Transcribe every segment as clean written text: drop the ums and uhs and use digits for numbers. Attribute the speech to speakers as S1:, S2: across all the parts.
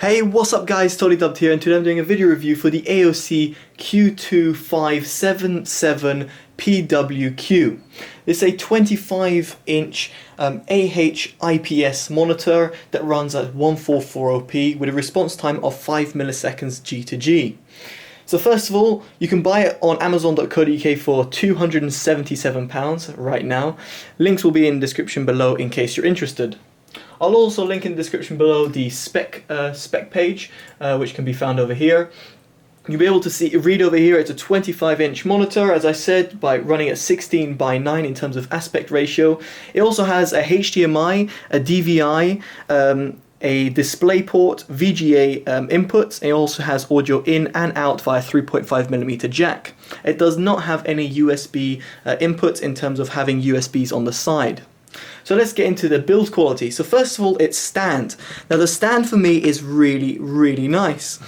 S1: Hey, what's up guys, Totallydubbed here, and today I'm doing a video review for the AOC Q2577PWQ. It's a 25-inch AH-IPS monitor that runs at 1440p with a response time of 5 milliseconds G to G. So first of all, you can buy it on Amazon.co.uk for £277 right now. Links will be in the description below in case you're interested. I'll also link in the description below the spec page, which can be found over here. You'll be able to read over here. It's a 25-inch monitor, as I said, by running at 16:9 in terms of aspect ratio. It also has a HDMI, a DVI, a DisplayPort, VGA inputs. It also has audio in and out via 3.5mm jack. It does not have any USB inputs in terms of having USBs on the side. So let's get into the build quality. So first of all, its stand. Now the stand for me is really nice.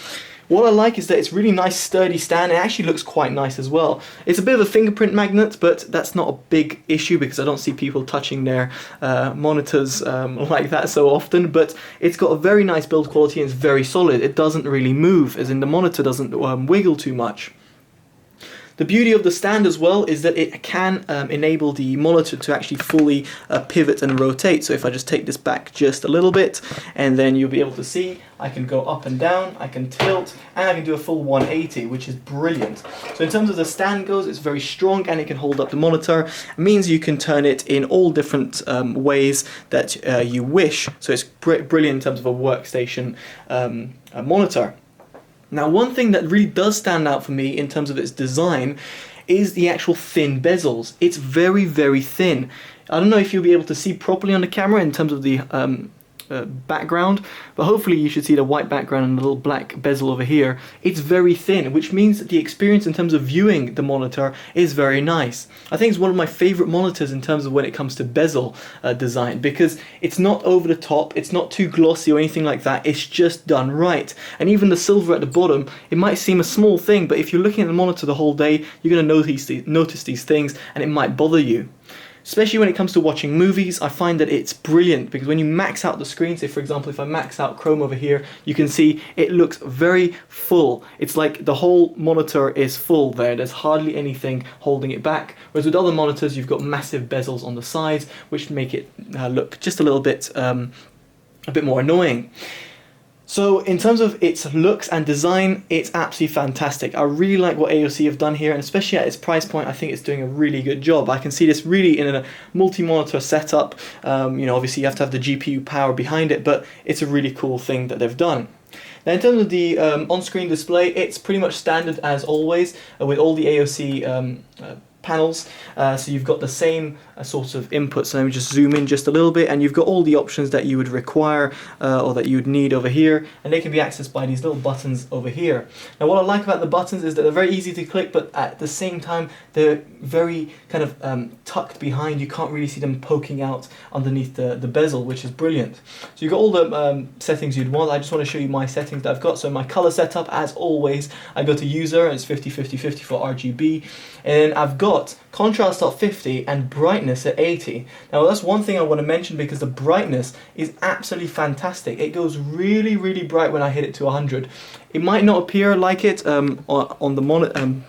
S1: What I like is that it's really nice sturdy stand. It actually looks quite nice as well. It's a bit of a fingerprint magnet, but that's not a big issue because I don't see people touching their monitors like that so often. But it's got a very nice build quality and it's very solid. It doesn't really move, as in the monitor doesn't wiggle too much. The beauty of the stand as well is that it can enable the monitor to actually fully pivot and rotate. So if I just take this back just a little bit, and then you'll be able to see I can go up and down, I can tilt, and I can do a full 180, which is brilliant. So in terms of the stand goes, it's very strong and it can hold up the monitor. It means you can turn it in all different ways that you wish. So it's brilliant in terms of a workstation monitor. Now, one thing that really does stand out for me in terms of its design is the actual thin bezels. It's very thin. I don't know if you'll be able to see properly on the camera in terms of the background, but hopefully you should see the white background and the little black bezel over here. It's very thin, which means that the experience in terms of viewing the monitor is very nice. I think it's one of my favorite monitors in terms of when it comes to bezel design, because it's not over the top, it's not too glossy or anything like that, it's just done right. And even the silver at the bottom, it might seem a small thing, but if you're looking at the monitor the whole day, you're going to notice these things and it might bother you. Especially when it comes to watching movies, I find that it's brilliant because when you max out the screen, say for example if I max out Chrome over here, you can see it looks very full. It's like the whole monitor is full there, there's hardly anything holding it back. Whereas with other monitors you've got massive bezels on the sides which make it look just a little bit a bit more annoying. So in terms of its looks and design, it's absolutely fantastic. I really like what AOC have done here, and especially at its price point, I think it's doing a really good job. I can see this really in a multi-monitor setup. You know, obviously you have to have the GPU power behind it, but it's a really cool thing that they've done. Now in terms of the on-screen display, it's pretty much standard as always with all the AOC panels. So you've got the same sort of input. So let me just zoom in just a little bit, and you've got all the options that you would require or that you would need over here, and they can be accessed by these little buttons over here. Now what I like about the buttons is that they're very easy to click, but at the same time they're very kind of tucked behind. You can't really see them poking out underneath the bezel, which is brilliant. So you've got all the settings you'd want. I just want to show you my settings that I've got. So my color setup, as always, I go to user and it's 50-50-50 for RGB, and I've got contrast at 50 and brightness at 80. Now that's one thing I want to mention because the brightness is absolutely fantastic. It goes really bright when I hit it to 100. It might not appear like it on the monitor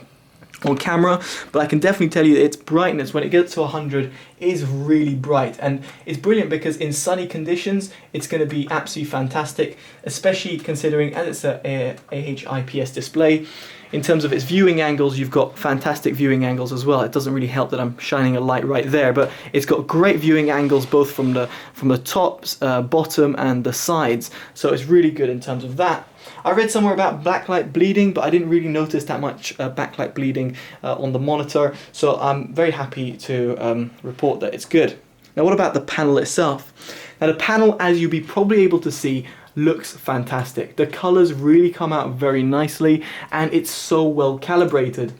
S1: on camera, but I can definitely tell you that its brightness when it gets to 100 is really bright, and it's brilliant because in sunny conditions it's going to be absolutely fantastic, especially considering as it's a AH-IPS display. In terms of its viewing angles, you've got fantastic viewing angles as well. It doesn't really help that I'm shining a light right there, but it's got great viewing angles both from the top, bottom and the sides, so it's really good in terms of that. I read somewhere about backlight bleeding, but I didn't really notice that much backlight bleeding on the monitor, so I'm very happy to report that it's good. Now what about the panel itself? Now the panel, as you'll be probably able to see, looks fantastic. The colors really come out very nicely and it's so well calibrated.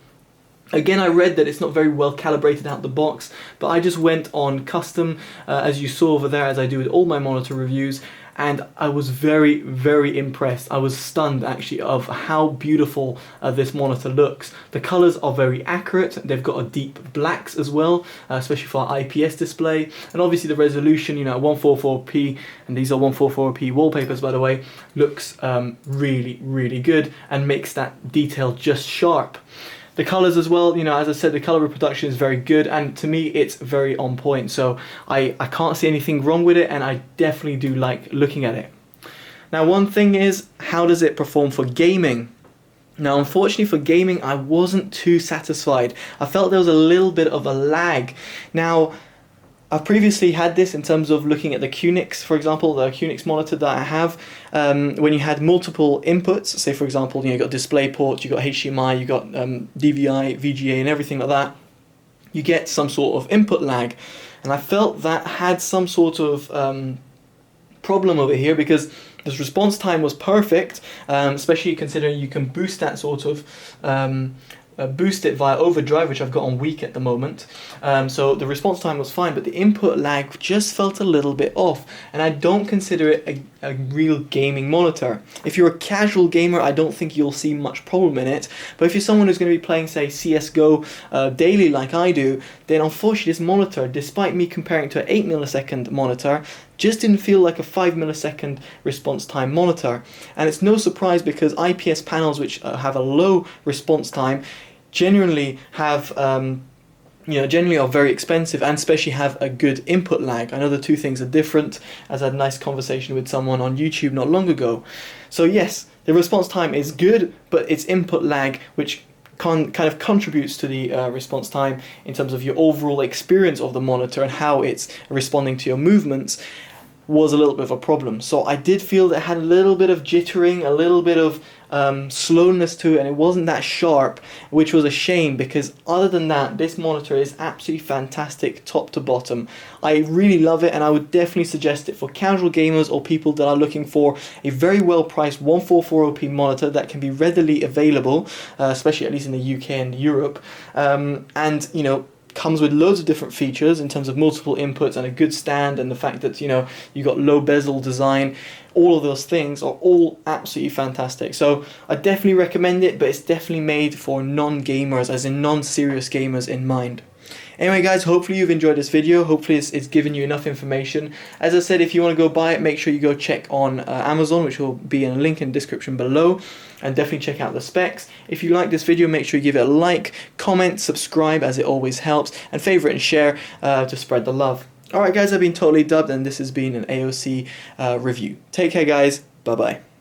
S1: Again, I read that it's not very well calibrated out the box, but I just went on custom, as you saw over there, as I do with all my monitor reviews, and I was very, very impressed. I was stunned actually of how beautiful this monitor looks. The colors are very accurate. They've got a deep blacks as well, especially for our IPS display, and obviously the resolution, you know, 144p, and these are 144p wallpapers by the way, looks really, really good and makes that detail just sharp. The colors as well, you know, as I said, the color reproduction is very good, and to me it's very on point, so I can't see anything wrong with it, and I definitely do like looking at it. Now, one thing is, how does it perform for gaming? Now, unfortunately for gaming, I wasn't too satisfied. I felt there was a little bit of a lag. Now, I've previously had this in terms of looking at the QNX, for example, the QNX monitor that I have. When you had multiple inputs, say for example, you got display ports, you got HDMI, you got DVI, VGA, and everything like that, you get some sort of input lag, and I felt that had some sort of problem over here, because this response time was perfect, especially considering you can boost that sort of boost it via overdrive, which I've got on weak at the moment. So the response time was fine, but the input lag just felt a little bit off, and I don't consider it a real gaming monitor. If you're a casual gamer, I don't think you'll see much problem in it, but if you're someone who's going to be playing, say, CSGO daily like I do, then unfortunately this monitor, despite me comparing it to an 8 millisecond monitor, just didn't feel like a 5 millisecond response time monitor. And it's no surprise, because IPS panels which have a low response time generally have generally are very expensive, and especially have a good input lag. I know the two things are different, as I had a nice conversation with someone on YouTube not long ago. So yes, the response time is good, but it's input lag which kind of contributes to the response time in terms of your overall experience of the monitor and how it's responding to your movements, was a little bit of a problem. So I did feel that it had a little bit of jittering, a little bit of slowness to it, and it wasn't that sharp, which was a shame, because other than that, this monitor is absolutely fantastic top to bottom. I really love it, and I would definitely suggest it for casual gamers or people that are looking for a very well priced 144p monitor that can be readily available, especially at least in the UK and Europe, and you know, comes with loads of different features in terms of multiple inputs and a good stand, and the fact that, you know, you got low bezel design. All of those things are all absolutely fantastic. So I definitely recommend it, but it's definitely made for non-gamers, as in non-serious gamers in mind. Anyway guys, hopefully you've enjoyed this video. Hopefully it's given you enough information. As I said, if you want to go buy it, make sure you go check on Amazon, which will be in a link in the description below, and definitely check out the specs. If you like this video, make sure you give it a like, comment, subscribe, as it always helps, and favorite and share to spread the love. Alright guys, I've been Totally Dubbed, and this has been an AOC review. Take care guys, bye bye.